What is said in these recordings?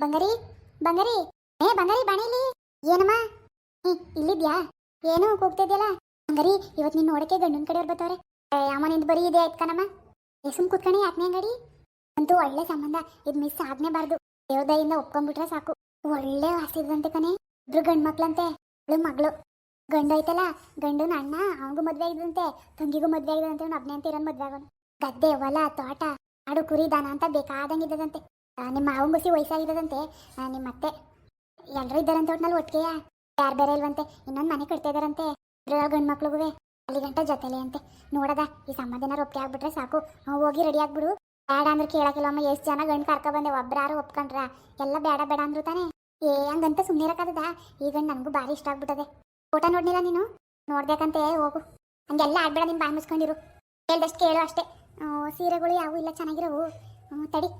ಬಂಗಾರಿ ಬಂಗಾರಿ ಏ ಬಂಗಾರಿ ಬಾಣಿಲಿ ಏನಮ್ಮ ಇಲ್ಲಿದ್ಯಾ ಏನು ಕೂಗ್ತಿದ್ಯಲ್ಲ ಬಂಗಾರಿ ಇವತ್ತು ನೀನು ನೋಡಕ್ಕೆ ಗಂಡನ ಕಡೆಯವ್ರು ಬರ್ತಾವ್ರೆ ಅಮ್ಮ ನಿಂದು ಬರೀ ಇದೆ ಆಯ್ತು ಕಣಮ್ಮ ಸುಮ್ ಕೂತ್ಕಣಿ ಯಾಕೆ ಅಂಗಡಿ ಅಂತೂ ಒಳ್ಳೆ ಸಂಬಂಧ ಇದು ಮಿಸ್ ಆಗ್ನೇಬಾರ್ದು ದೇವದಯಿಂದ ಒಪ್ಕೊಂಡ್ಬಿಟ್ರೆ ಸಾಕು ಒಳ್ಳೆ ವಾಸಿದಂತೆ ಕಣೆ ಇಬ್ರು ಗಂಡು ಮಕ್ಳಂತೆ ಅವಳು ಮಗಳು ಗಂಡು ಐತಲ್ಲ ಗಂಡನ ಅಣ್ಣ ಅವನಿಗೂ ಮದ್ವೆ ಆಗಿದಂತೆ ತಂಗಿಗೂ ಮದ್ವೆ ಆಗಿದಂತೆ ಅವ್ನು ಒಬ್ನೇ ಅಂತ ಇರೋನ್ ಮದ್ವೆ ಆಗೋನು ಗದ್ದೆ ಹೊಲ ತೋಟ ಆಡು ಕುರಿ ದಾನ ಅಂತ ಬೇಕಾದಂಗಿದ್ದದಂತೆ ನಿಮ್ಮ ಮಾವಂಗುಸಿ ವಯಸ್ಸಾಗಿದ್ದದಂತೆ ನಿಮ್ಮ ಅತ್ತೆ ಎಲ್ಲರೂ ಇದ್ದಾರಂತೆ ಒಟ್ನಲ್ಲಿ ಒಟ್ಟಿಗೆಯ ಯಾರು ಬೇರೆ ಇಲ್ವಂತೆ ಇನ್ನೊಂದು ಮನೆ ಕಟ್ತಾ ಇದಾರಂತೆ ಗಂಡು ಮಕ್ಳಿಗೂ ಅಲ್ಲಿ ಗಂಟ ಜೊತೆಲೆ ಅಂತೆ ನೋಡದ ಈ ಸಂಬಂಧನ ಒಪ್ಪಿಗೆ ಆಗ್ಬಿಟ್ರೆ ಸಾಕು ಹೋಗಿ ರೆಡಿ ಆಗ್ಬಿಡು ಬೇಡ ಅಂದ್ರೆ ಕೇಳಕ್ಕಿಲ್ಲಮ್ಮ ಎಷ್ಟು ಜನ ಗಂಡು ಕರ್ಕ ಬಂದೆ ಒಬ್ರಾರು ಒಪ್ಕೊಂಡ್ರ ಎಲ್ಲ ಬೇಡ ಬೇಡ ಅಂದ್ರು ತಾನೆ ಹಂಗಂತ ಸುಮ್ಮನೆ ಇರಕ್ಕದ ಈ ಗಂಡು ನನಗೂ ಭಾರಿ ಇಷ್ಟ ಆಗ್ಬಿಟ್ಟದೆ ಫೋಟೋ ನೋಡ್ಲಿಲ್ಲ ನೀನು ನೋಡ್ಬೇಕಂತೆ ಹೋಗು ಹಂಗೆಲ್ಲ ಆಡ್ಬೇಡ ನೀನು ಬಾಯಿ ಮುಚ್ಕೊಂಡಿರು ಹೇಳ್ದಷ್ಟು ಕೇಳು ಅಷ್ಟೇ ಸೀರೆಗಳು ಯಾವು ಇಲ್ಲ ಚೆನ್ನಾಗಿರೋವು ತಡಿ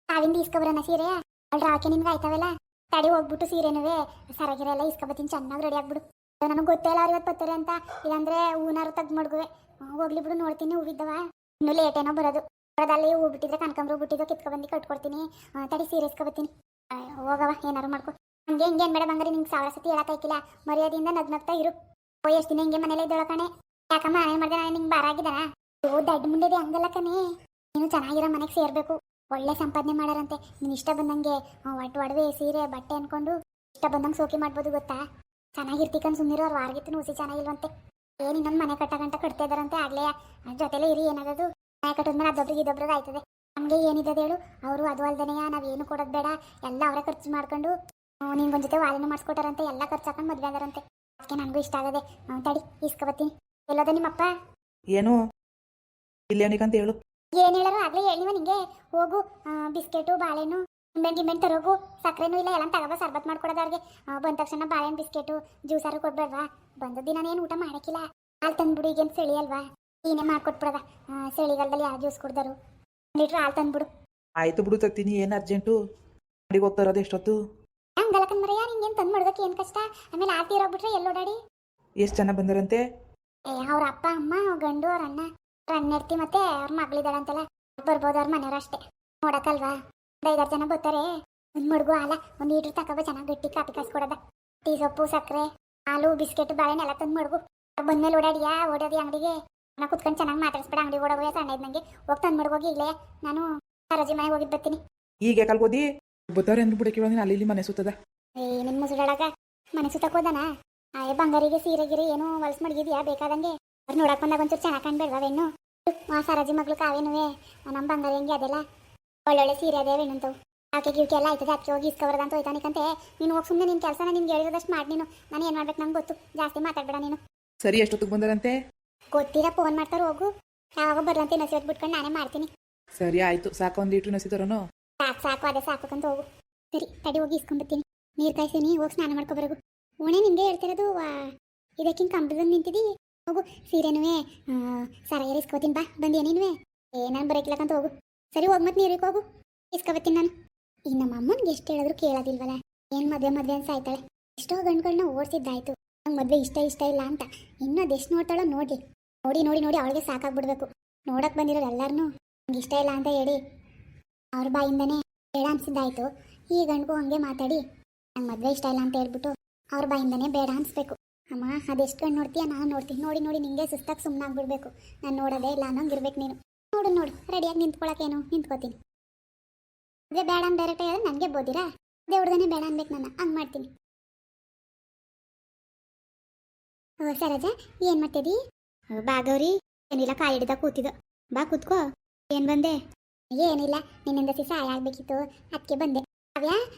ತಾವಿಂದ ಇಸ್ಕೊಬರೋಣ ಸೀರೆ ಅಲ್ರ ಆಕೆ ನಿನ್ಗೆ ಆಯ್ತಾವಲ್ಲ ತಡಿ ಹೋಗ್ಬಿಟ್ಟು ಸೀರೆನುವೆ ಸರಗಿರೆ ಎಲ್ಲ ಇಸ್ಕೊಬತ್ತೀನಿ ಚೆನ್ನಾಗಿ ರೆಡಿ ಆಗ್ಬಿಡು ನನಗೆ ಗೊತ್ತೇ ಇಲ್ಲ ಅವ್ರು ಇವತ್ತು ಬರ್ತಾರೆ ಅಂತ ಇಲ್ಲಾಂದ್ರೆ ಹೂನಾರು ತೆಗ್ದು ಮಡ್ಗುವೆ ಹೋಗ್ಲಿ ಬಿಡು ನೋಡ್ತೀನಿ ಹೂವಿದ್ದವ ಇನ್ನೂ ಲೇಟ್ ಏನೋ ಬರೋದು ಬರೋದಲ್ಲಿ ಹೂ ಬಿಟ್ಟಿದ್ರೆ ಕನಕಾಂಬ್ರ ಬಿಟ್ಟಿದ್ದು ಕಿತ್ಕೊಬಂದು ಕಟ್ಕೊಡ್ತೀನಿ ತಡಿ ಸೀರೆ ಇಸ್ಕೊಬತ್ತೀನಿ ಹೋಗವ ಏನಾರು ಮಾಡ್ಕೊ ಹಂಗೆ ಹಿಂಗೆ ಏನು ಬೇಡ ಬಂಗಾರಿ ನಿಂಗೆ ಸಾವಿರ ಸತಿ ಹೇಳಕ್ಕಾಯ್ಕಿಲ್ಲ ಮರ್ಯಾದೆಯಿಂದ ನಗ್ನಗ್ತಾ ಇರು ಎಷ್ಟು ದಿನ ಹಿಂಗೆ ಮನೇಲಿ ಇದ್ದೊಳ ಕಣೆ ಯಾಕಮ್ಮ ಏನು ಮಾಡಿದೆ ನಾನು ನಿಂಗೆ ಬಾರ ಆಗಿದ್ದಾನ ದೊಡ್ಡ ಮುಂದೆ ಹಂಗಲ್ಲ ಕಣೆ ನೀನು ಚೆನ್ನಾಗಿರೋ ಮನೆಗೆ ಸೇರಬೇಕು ಒಳ್ಳೆ ಸಂಪಾದನೆ ಮಾಡಾರಂತೆ ನೀನು ಇಷ್ಟ ಬಂದಂಗೆ ಒಡವೆ ಸೀರೆ ಬಟ್ಟೆ ಅನ್ಕೊಂಡು ಇಷ್ಟ ಬಂದಂಗೆ ಸೋಕಿ ಮಾಡ್ಬೋದು ಗೊತ್ತಾ ಚೆನ್ನಾಗಿರ್ತಿಕಂದು ಸುಮ್ಮನಿರೋ ಅವ್ರು ವಾರಗಿತ್ತು ಹುಸಿ ಚೆನ್ನಾಗಿಲ್ವಂತೆ ಏನು ಇನ್ನೊಂದು ಮನೆ ಕಟ್ಟಗಂಟ ಕಟ್ತಾ ಇದ್ದಾರಂತೆ ಆಗ್ಲೇ ಜೊತೆಲೇ ಇರಿ ಏನಾಗೋದು ಮನೆ ಕಟ್ಟೋದ್ಮೇಲೆ ಅದೊಬ್ರಿಗೆ ಇದೊಬ್ರಿಗೆ ಆಯ್ತದೆ ನಮಗೆ ಏನಿದೆ ಹೇಳು ಅವರು ಅದು ಅಲ್ದನೆಯ ನಾವೇನು ಕೊಡೋದು ಬೇಡ ಎಲ್ಲ ಅವರೇ ಖರ್ಚು ಮಾಡ್ಕೊಂಡು ನಿನ್ಗೊಂದು ಜೊತೆ ವಾಲಿನ ಮಾಡಿಸ್ಕೊಟ್ಟಾರಂತೆ ಎಲ್ಲ ಖರ್ಚು ಹಾಕೊಂಡು ಮದುವೆ ಆದಾರಂತೆ ಅದಕ್ಕೆ ನನಗೂ ಇಷ್ಟ ಆಗದೆ ತಡಿ ಇಸ್ಕೊಬತ್ತೀನಿ ಎಲ್ಲೋದ ನಿಮ್ಮಪ್ಪ ಏನು ಇಲ್ಲೇನಿಕಂತ ಹೇಳು ಏನು ಹೇಳೋರು ಆಗ್ಲೇ ಹೇಳಿವ ನಿಂಗೆ ಹೋಗು ಬಿಸ್ಕೆಟು ಬಾಳೆಹಣ್ಣು ಗಿಂಬೆಣ್ಣು ತರೋಗು ಸಕ್ಕರೆನೂ ಇಲ್ಲ ಎಲ್ಲ ತಗೋಬ ಸರ್ಬತ್ ಮಾಡ್ಕೊಡೋದು ಅವ್ರಿಗೆ ಬಂದ ತಕ್ಷಣ ಬಾಳೆಹಣ್ಣು ಬಿಸ್ಕೆಟು ಜ್ಯೂಸಾರು ಕೊಡ್ಬೇಡ್ವಾ ಬಂದ ದಿನ ಏನು ಊಟ ಮಾಡೋಕ್ಕಿಲ್ಲ ಹಾಲು ತಂದ್ಬಿಡು ಈಗೇನು ಚಳಿ ಅಲ್ವಾ ನೀನೇ ಮಾಡ್ಕೊಟ್ಬಿಡದ ಚಳಿಗಾಲದಲ್ಲಿ ಯಾವ ಜ್ಯೂಸ್ ಕುಡ್ದರು ಲೀಟ್ರ್ ಹಾಲು ತಂದ್ಬಿಡು ಆಯ್ತು ಬಿಡು ತತ್ತೀನಿ ಏನು ಅರ್ಜೆಂಟು ಅಂಗಡಿಗೆ ಹೋಗ್ತಾರೋದು ಎಷ್ಟೊತ್ತು ಹಂಗಲಕನ್ ಮರೆಯ ನಿಂಗೇನು ತಂದು ಮಾಡೋದಕ್ಕೆ ಏನು ಕಷ್ಟ ಆಮೇಲೆ ಆರ್ತಿ ಇರೋಗ್ಬಿಟ್ರೆ ಎಲ್ಲೋಡಾಡಿ ಎಷ್ಟು ಜನ ಬಂದರಂತೆ ಅವ್ರ ಅಪ್ಪ ಅಮ್ಮ ಗಂಡು ಅವ್ರ ಅಣ್ಣ ಹೆಂಡತಿ ಮತ್ತೆ ಅವ್ರ ಮಗಳಿದ್ದಾಳಂತಲ್ಲ ಬರ್ಬೋದು ಅವ್ರ ಮನೆಯವ್ರು ಅಷ್ಟೇ ನೋಡಕ್ಕಲ್ವಾ ಒಂದು 5-6 ಜನ ಬರ್ತಾರೆ ಒಂದು ಮಡ್ಗು ಹಾಲ ಒಂದು ಲೀಟ್ರ್ ತಗೋಬ ಚೆನ್ನಾಗಿ ಗಟ್ಟಿ ಕಾಪಿ ಕಾಯಿಸ್ಕೊಡೋದ ಟೀ ಸೊಪ್ಪು ಸಕ್ಕರೆ ಹಾಲು ಬಿಸ್ಕೆಟ್ ಬಾಳೆಹಣ್ಣು ಎಲ್ಲ ತಂದು ಮಡ್ಗು ಬಂದ್ಮೇಲೆ ಓಡೋದಿ ಅಂಗಡಿಗೆ ನಾ ಕುತ್ಕೊಂಡು ಚೆನ್ನಾಗಿ ಮಾತಾಡಿಸ್ಬೇಡ ಅಂಗಡಿ ಓಡೋಗೋಯ ಸಣ್ಣ ಇದ್ದಂಗೆ ಹೋಗಿ ತಂದು ಮಡ್ಗೋಗಿ ಇಲ್ಲೇ ನಾನು ಸರೋಜಿ ಮನೆಗೆ ಹೋಗಿದ್ದು ಬರ್ತೀನಿ ಈಗ ಕಲ್ಕೋದಿ ಬರ್ತಾರೆ ಅಂದ್ಬಿಡಕ್ಕೆ ನೀನು ಅಲ್ಲಿ ಇಲ್ಲಿ ಮನೆ ಸುತ್ತದ ನಿನ್ನ ಮುಸುಡಾಳಗ ಮನೆ ಸುತ್ತಕೋದನ ಬಂಗಾರಿಗೆ ಸೀರೆಗಿರಿ ಏನು ಹೊಲ್ಸ್ ಮಡಗಿದ್ಯಾ ಬೇಕಾದಂಗೆ ಅವ್ರು ನೋಡಕ್ ಬಂದಾಗ ಒಂಚೂರು ಚೆನ್ನಾಗಿ ಕಾಣ್ಬೇಡ್ವೇನು ಸರೋಜಿ ಮಗಳು ಕಾವೇನುವೆ ನಮ್ಮ ಬಂಗಾರಿ ಹೆಂಗೆ ಅದೆಲ್ಲ ಒಳ್ಳೊಳ್ಳೆ ಸೀರೆ ಅದೇವೇನಂತವು ಆಕೆ ಗಿವ್ಕೆ ಎಲ್ಲ ಆಯ್ತದೆ ಅದಕ್ಕೆ ಹೋಗಿ ಇಸ್ಕೊಬಾರ್ದಂತ ಹೋಯ್ತಾನಿಕಂತೆ ನೀನು ಹೋಗಿ ಸುಮ್ಮನೆ ನಿನ್ನ ಕೆಲಸನ ನಿನ್ಗೆ ಹೇಳಿರೋದಷ್ಟು ಮಾಡಿ ನೀನು ನಾನು ಏನು ಮಾಡ್ಬೇಕು ನಂಗೆ ಗೊತ್ತು ಜಾಸ್ತಿ ಮಾತಾಡ್ಬೇಡ ನೀನು ಸರಿ ಎಷ್ಟೊತ್ತಿಗೆ ಬಂದರಂತೆ ಗೊತ್ತಿರ ಫೋನ್ ಮಾಡ್ತಾರೆ ಹೋಗು ಯಾವಾಗ ಬರ್ಲಂತ ನಸಿ ಬಿಟ್ಕೊಂಡು ನಾನೇ ಮಾಡ್ತೀನಿ ಸರಿ ಆಯ್ತು ಸಾಕು ಒಂದು ಲೀಟ್ರ್ ನಸಿ ತರೋನು ಸಾಕು ಅದೇ ಸಾಕಂತ ಹೋಗು ಸರಿ ತಡಿ ಹೋಗಿ ಇಸ್ಕೊಂಡ್ಬರ್ತೀನಿ ನೀರು ಕಾಯಿಸ್ತೀನಿ ಹೋಗಿ ಸ್ನಾನ ಮಾಡ್ಕೊಬರಗು ಓಣೆ ನಿಂಗೆ ಹೇಳ್ತಿರೋದು ಇದಕ್ಕಿಂತ ಕಂಬದಲ್ಲಿ ನಿಂತಿದ್ದೀ ಹೋಗು ಸೀರೆನುವೆ ಸರಾಗಿ ಇಸ್ಕೋತೀನಿ ಬಾ ಬಂದೇನೇನುವೆ ನಾನು ಬರೋಕಿಲ್ಲಕಂತ ಹೋಗು ಸರಿ ಹೋಗಿ ಮತ್ತೆ ನೀರಿಗೆ ಹೋಗು ಇಸ್ಕೊಬತ್ತೀನಿ ನಾನು ಈಗ ನಮ್ಮ ಅಮ್ಮನಿಗೆ ಎಷ್ಟು ಹೇಳಿದ್ರು ಕೇಳೋದಿಲ್ವಲ್ಲ ಏನು ಮದುವೆ ಅಂತ ಸಾಯ್ತಾಳೆ ಎಷ್ಟೋ ಗಂಡುಗಳನ್ನ ಓಡಿಸಿದ್ದಾಯ್ತು ನಂಗೆ ಮದುವೆ ಇಷ್ಟ ಇಲ್ಲ ಅಂತ ಇನ್ನೂ ಅದೆಷ್ಟು ನೋಡ್ತಾಳೋ ನೋಡಿ ಅವಳಿಗೆ ಸಾಕಾಗ್ಬಿಡ್ಬೇಕು ನೋಡಕ್ಕೆ ಬಂದಿರೋರು ಎಲ್ಲರೂ ನಂಗೆ ಇಷ್ಟ ಇಲ್ಲ ಅಂತ ಹೇಳಿ ಅವ್ರ ಬಾಯಿಂದನೇ ಬೇಡ ಅನ್ಸಿದ್ದಾಯ್ತು ಈ ಗಂಡಿಗೂ ಹಂಗೆ ಮಾತಾಡಿ ನಂಗೆ ಮದುವೆ ಇಷ್ಟ ಇಲ್ಲ ಅಂತ ಹೇಳ್ಬಿಟ್ಟು ಅವ್ರ ಬಾಯಿಂದನೇ ಬೇಡ ಅನ್ಸ್ಬೇಕು ಅಮ್ಮ ಅದೆಷ್ಟು ಗಂಡು ನೋಡ್ತೀಯ ನಾನು ನೋಡ್ತೀನಿ ನೋಡಿ ನಿಂಗೆ ಸುಸ್ತಾಗಿ ಸುಮ್ಮನಾಗ್ಬಿಡ್ಬೇಕು ನಾನು ನೋಡೋದೇ ಇಲ್ಲ ಅನ್ನೋಂಗಿರ್ಬೇಕು ನೀನು ನೋಡು ರೆಡಿಯಾಗಿ ನಿಂತ್ಕೊಳಕೇನು ನಿಂತ್ಕೋತೀನಿ ಅದೇ ಬೇಡ ಅಂತ ಡೈರೆಕ್ಟ್ ಹೇಳಿದ್ರೆ ನನಗೆ ಬೋದಿರಾ ಅದೇ ಹುಡುಗನೇ ಬೇಡ ಅನ್ಬೇಕು ನಾನು ಹಂಗೆ ಮಾಡ್ತೀನಿ ಸರೋಜ ಏನು ಮಾಡ್ತಿದ್ದಿ ಬಾ ಗೌರಿ ಏನಿಲ್ಲ ಕಾಯಿ ಹಿಡಿದ ಕೂತಿದ್ದ ಬಾ ಕೂತ್ಕೋ ಏನು ಬಂದೆ ಏನಿಲ್ಲ ನಿನ್ನಿಂದ ಸಹಾಯ ಆಗ್ಬೇಕಿತ್ತು ಅದಕ್ಕೆ ಬಂದೆ ಕಾವ್ಯ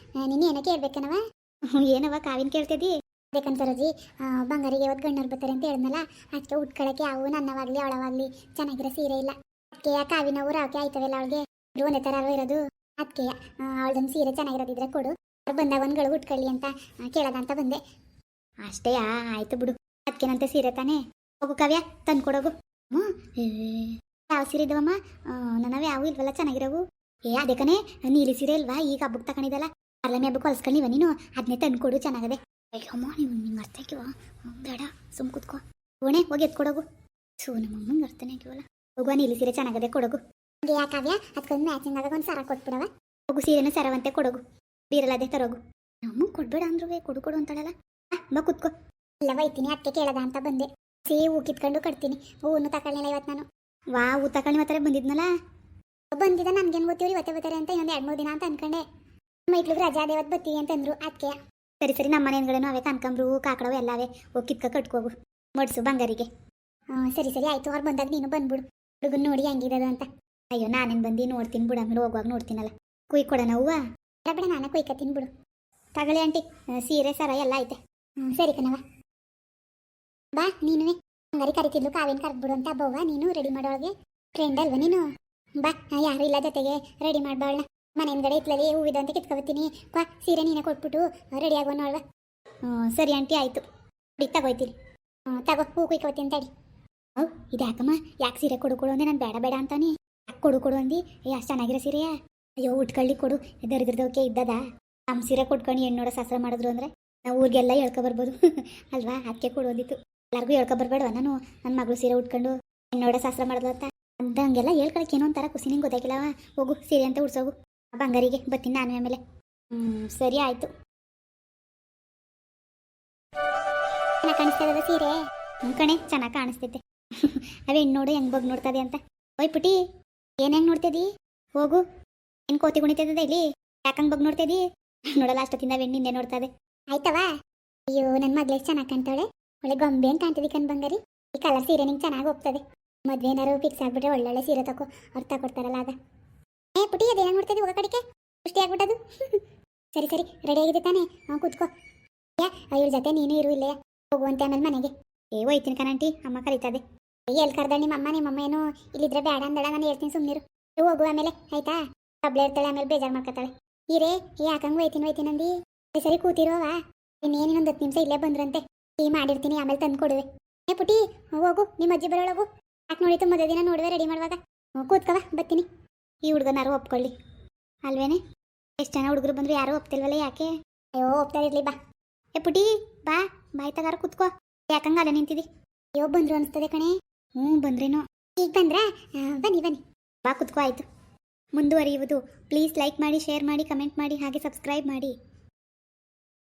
ನೀನು ಏನೋ ಕೇಳ್ಬೇಕನವ ಏನವ ಕಾವಿನ ಕೇಳ್ತಿದ್ದಿ ಬೇಕಂತ ಸರೋಜಿ ಬಂಗಾರಿಗೆ ಇವತ್ತು ಗಣ್ಣವ್ರು ಬರ್ತಾರೆ ಅಂತ ಹೇಳಿದ್ನಲ್ಲ ಅದಕ್ಕೆ ಉಟ್ಕೊಳ್ಳೋಕೆ ಅವು ನನ್ನವಾಗಲಿ ಅವಳವಾಗಲಿ ಚೆನ್ನಾಗಿರೋ ಸೀರೆ ಇಲ್ಲ ಅದಕ್ಕೆ ಕಾವಿನವು ರಾವ್ಕೆ ಆಯ್ತವೆಲ್ಲ ಅವಳಿಗೆ ಒಂದೇ ಥರ ಇರೋದು ಅದಕ್ಕೆ ಅವಳದೊಂದು ಸೀರೆ ಚೆನ್ನಾಗಿರೋದಿದ್ರೆ ಕೊಡು ಅವ್ರು ಬಂದಾಗ ಒಂದ್ಗಳು ಉಟ್ಕೊಳ್ಳಿ ಅಂತ ಕೇಳೋದಂತ ಬಂದೆ ಅಷ್ಟೇ ಆಯ್ತು ಬಿಡು ಅದಕ್ಕೇನಂತ ಸೀರೆ ತಾನೇ ಹೋಗು ಕಾವ್ಯ ತಂದು ಕೊಡೋಗು ಯಾವ ಸೀರೆ ಇದ್ದವಮ್ಮ ನನ್ನವೇ ಯಾವ ಇಲ್ವಲ್ಲ ಚೆನ್ನಾಗಿರೋವು ಅದೇ ಕಣೆ ನೀಲಿ ಸೀರೆ ಇಲ್ವಾ ಈಗ ಹಬ್ಬಕ್ಕೆ ತಗೊಂಡಿದ್ದಲ್ಲ ಅಲ್ಲ ಮೇಬಕ್ಕೆ ಹೊಲ್ಸ್ಕೊಂಡಿವ ನೀನು ಅದನ್ನೇ ತಂದು ಕೊಡು ಚೆನ್ನಾಗದೆ ಅಮ್ಮ ನೀವು ನಿಂಗೆ ಅರ್ಥ ಆಕಿವ ಬೇಡ ಸುಮ್ ಕೂತ್ಕೋ ಓಣೆ ಹೋಗಿ ಎತ್ಕೊಡೋಗು ನಮ್ಮಮ್ಮಂಗೆ ಅರ್ಥನೇ ಆಕಿವಲ್ಲ ಹೋಗುವ ನೀಲಿ ಸೀರೆ ಚೆನ್ನಾಗದೆ ಕೊಡೋಗು ಯಾಕಾವ್ಯ ಅದಕ್ಕೊಂದು ಮ್ಯಾಚಿಂಗ್ ಆದಾಗ ಒಂದು ಸರ ಕೊಟ್ಬಿಡವ ಹೋಗು ಸೀರೆನೂ ಸರವಂತೆ ಕೊಡೋಗು ಬೀರಲ್ಲದೆ ತರೋಗು. ನಮಗೆ ಕೊಡ್ಬೇಡ ಅಂದ್ರೂ ಕೊಡು ಕೊಡು ಅಂತಾಳಲ್ಲ. ಬಾ ಕುತ್ಕೋ. ಇಲ್ಲ ಒಯ್ತೀನಿ, ಅದಕ್ಕೆ ಕೇಳದ ಅಂತ ಬಂದೆ. ಹೂ ಕಿತ್ಕೊಂಡು ಕಟ್ತೀನಿ. ಹೂವನ್ನು ತಗೊಳ್ಳಿಲ್ಲ ಇವತ್ತು ನಾನು. ಹೂ ತಗೊಳ್ಳಿ ಮಾತ್ರ ಬಂದಿದ್ನಲ್ಲ. ಬಂದಿದ್ದ ನನ್ಗೇನು ಗೊತ್ತಿವ್ರಿ ಇವತ್ತೇ ಬರ್ತಾರೆ ಅಂತ. ಇನ್ನೊಂದು 2-3 ದಿನ ಅಂತ ಅನ್ಕೊಂಡೆ. ಮೈಟ್ಲಿಗೆ ರಜಾ ದೇವತ್ ಬತ್ತೀವಿ ಅಂತಂದ್ರು ಅದಕ್ಕೆ. ಸರಿ ನಮ್ಮ ಮನೆಯಿಂದಲೂ ಅವೇ ಕನಕಾಂಬ್ರು ಕಾಕಡವು ಎಲ್ಲವೇ. ಹೋಗಿ ಕಿತ್ಕ ಕಟ್ಕೋಗು ಮಡ್ಸು ಬಂಗಾರಿಗೆ. ಸರಿ ಆಯ್ತು. ಅವ್ರು ಬಂದಾಗ ನೀನು ಬಂದ್ಬಿಡು. ಹುಡುಗನ್ ನೋಡಿ ಹೆಂಗಿದದು ಅಂತ. ಅಯ್ಯೋ ನಾನೇನು ಬಂದು ನೋಡ್ತೀನಿ ಬಿಡು, ಆಮೇಲೆ ಹೋಗುವಾಗ ನೋಡ್ತೀನಲ್ಲ. ಕುಯ್ ಕೊಡೋಣ ಹೂವ? ಬೇಡ ನಾನೇ ಕುಯ್ಕತ್ತೀನಿ ಬಿಡು. ತಗೊಳ್ಳಿ ಆಂಟಿ, ಸೀರೆ ಸರ ಎಲ್ಲ ಐತೆ. ಸರಿ ಕಣವ. ಬಾ ನೀನುವೆ. ಹಂಗಾರಿ ಕರಿತಿದ್ಲು ಕಾವೇನು ಕರೆದ್ಬಿಡು ಅಂತ. ಬವ್ವ ನೀನು ರೆಡಿ ಮಾಡೋಳಗೆ ಫ್ರೆಂಡ್ ಅಲ್ವಾ ನೀನು? ಬಾ ಯಾರು ಇಲ್ಲ ಜೊತೆಗೆ ರೆಡಿ ಮಾಡ್ಬಾಳಣ. ಮನೆ ಹಿಂದ್ಗಡೆ ಇತ್ಲಲ್ಲಿ ಹೂವಿದ ಅಂತ ಕಿತ್ಕೊಬತ್ತೀನಿ. ಸೀರೆ ನೀನೇ ಕೊಟ್ಬಿಟ್ಟು ರೆಡಿ ಆಗೋಣ ಅಲ್ವಾ? ಸರಿ ಆಂಟಿ ಆಯಿತು. ತಗೋಯ್ತೀನಿ. ತಗೋ ಹೂ ಕುಯ್ಕೊಬತ್ತೀನಿ ತಡಿ. ಇದು ಯಾಕಮ್ಮ, ಯಾಕೆ ಸೀರೆ ಕೊಡು ಅಂದ್ರೆ ನಾನು ಬೇಡ ಅಂತಾನೆ. ಯಾಕೆ ಕೊಡು ಅಂದು? ಅಷ್ಟು ಚೆನ್ನಾಗಿರೋ ಸೀರೆಯಾ? ಅಯ್ಯೋ ಉಟ್ಕೊಳ್ಳಿ ಕೊಡು. ದರಿದ್ರದವಕ್ಕೆ ಇದ್ದದ ನಮ್ಮ ಸೀರೆ ಕೊಟ್ಕೊಂಡು ಹೆಣ್ಣೋಡ ಶಾಸ್ತ್ರ ಮಾಡಿದ್ರು ಅಂದರೆ ನಾವು ಊರಿಗೆಲ್ಲ ಹೇಳ್ಕೊಬರ್ಬೋದು ಅಲ್ವಾ? ಅದಕ್ಕೆ ಕೊಡೋದಿತ್ತು. ಎಲ್ಲರಿಗೂ ಹೇಳ್ಕೊಬರ್ಬೇಡವ ನಾನು ನನ್ನ ಮಗಳು ಸೀರೆ ಉಟ್ಕೊಂಡು ಹೆಣ್ಣೋಡ ಶಾಸ್ತ್ರ ಮಾಡಿದ್ಲು ಅಂತ ಹಂಗೆಲ್ಲ ಹೇಳ್ಕೊಳಕ್ಕೆ ಏನೋ ಒಂಥರ ಖುಷಿ. ನಿಂಗೆ ಗೊತ್ತಾಗಿಲ್ಲವ? ಹೋಗು ಸೀರೆ ಅಂತ ಉಡ್ಸೋಗು. ಬಂಗಾರಿಗೆ ಬರ್ತೀನಿ ನಾನು ಆಮೇಲೆ. ಸರಿ ಆಯಿತು. ಚೆನ್ನಾಗಿ ಕಾಣಿಸ್ತಾ ಇರೋದ ಸೀರೆ? ಕಣೆ ಚೆನ್ನಾಗಿ ಕಾಣಿಸ್ತೈತೆ. ಅವೇ ಹೆಣ್ಣೋಡು ಹೆಂಗೆ ಬಗ್ಗೆ ನೋಡ್ತದೆ ಅಂತ. ಓಯ್ ಪುಟಿ, ಏನು ಹೆಂಗೆ ನೋಡ್ತಿದ್ದಿ? ಹೋಗು. ಏನು ಕೋತಿ ಕುಣಿತದ ಇಲ್ಲಿ? ಯಾಕಂಗೆ ಬಗ್ಗೆ ನೋಡ್ತಿದ್ದಿ? ನೋಡಲ್ಲ ಅಷ್ಟೊತ್ತಿಂದ ಹೆಣ್ಣಿಂದೆ ನೋಡ್ತದೆ. ಆಯ್ತವಾ? ಅಯ್ಯೋ ನನ್ನ ಮಗ್ಳಿಗೆ ಚೆನ್ನಾಗಿ ಕಾಣ್ತಾಳೆ. ಒಳ್ಳೆ ಗೊಂಬೆ ಅಂತ ಕಾಣ್ತಿದ್ದಿ ಕಣ್ ಬಂಗಾರಿ. ಈ ಕಲರ್ ಸೀರೆ ನಿಂಗೆ ಚೆನ್ನಾಗಿ ಹೋಗ್ತದೆ. ಮದುವೆ ಏನಾರು ಫಿಕ್ಸ್ ಆಗ್ಬಿಟ್ರೆ ಒಳ್ಳೊಳ್ಳೆ ಸೀರೆ ತಗೋ. ಅವ್ರು ತಗೊಡ್ತಾರಲ್ಲ ಆಗ. ಪುಟಿ ಅದೇನು ನೋಡ್ತಿದ್ದಿ ಹೋಗೋ ಕಡೆಗೆ? ದೃಷ್ಟಿ ಆಗ್ಬಿಟ್ಟದು. ಸರಿ ರೆಡಿ ಆಗಿದೆ ತಾನೇ? ಕೂತ್ಕೋ. ಇವ್ರ ಜೊತೆ ನೀನು ಇರು ಇಲ್ಲೇ. ಹೋಗುವಂತೆ ಆಮೇಲೆ ಮನೆಗೆ. ಹೋಯ್ತೀನಿ ಕಣಂಟಿ, ಅಮ್ಮ ಕರೀತದೆ. ಎಲ್ಲಿ ಕರ್ದಾಳೆ ನಿಮ್ಮಮ್ಮ ಏನೋ ಇಲ್ಲಿದ್ರೆ ಬೇಡ ಅಂದಳ. ನಾನು ಹೇಳ್ತೀನಿ ಸುಮ್ಮನಿರು. ಹೋಗು ಆಮೇಲೆ ಆಯ್ತಾ? ತಬ್ಲೆ ಇರ್ತಾಳೆ, ಆಮೇಲೆ ಬೇಜಾರು ಮಾಡ್ಕೊತಾಳೆ. ಈರೇ ಯಾಕಂಗೆ ಹೋಯ್ತೀನಿ ಅಂದಿ? ಸರಿ ಕೂತಿರೋವಾ? ಇನ್ನೇನಿನ್ನೊಂದು 10 ನಿಮಿಷ ಇಲ್ಲೇ ಬಂದ್ರಂತೆ. ಮಾಡಿರ್ತೀನಿ, ಆಮೇಲೆ ತಂದು ಕೊಡುವೆ. ಪುಟಿ ಹೋಗು, ನಿಮ್ಮ ಅಜ್ಜಿ ಬರೋಳಗು. ಯಾಕೆ ನೋಡಿತು ಮದುವೆ ದಿನ ನೋಡುವೆ ರೆಡಿ ಮಾಡುವಾಗ. ಕೂತ್ಕವ ಬರ್ತೀನಿ. ಈ ಹುಡುಗನಾರು ಒಪ್ಕೊಳ್ಳಿ ಅಲ್ವೇನೆ? ಎಷ್ಟು ಜನ ಹುಡುಗರು ಬಂದ್ರು ಯಾರು ಒಪ್ತಿಲ್ವಲ್ಲ, ಯಾಕೆ? ಅಯ್ಯೋ ಒಪ್ತಾರಿರ್ಲಿ ಬಾ. ಪುಟಿ ಬಾ, ಬಾಯ್ ತಗಾರ ಕೂತ್ಕೋ. ಯಾಕಂಗ ಅಲ್ಲ ನಿಂತಿದ್ದಿ? ಅಯ್ಯೋ ಬಂದ್ರು ಅನಿಸ್ತದೆ ಕಣೆ. ಬಂದ್ರೇನೋ. ಈಗ ಬಂದ್ರ? ಬನ್ನಿ ಬಾ ಕೂತ್ಕೋ. ಆಯಿತು, ಮುಂದುವರಿಯುವುದು. ಪ್ಲೀಸ್ ಲೈಕ್ ಮಾಡಿ, ಶೇರ್ ಮಾಡಿ, ಕಮೆಂಟ್ ಮಾಡಿ, ಹಾಗೆ ಸಬ್ಸ್ಕ್ರೈಬ್ ಮಾಡಿ.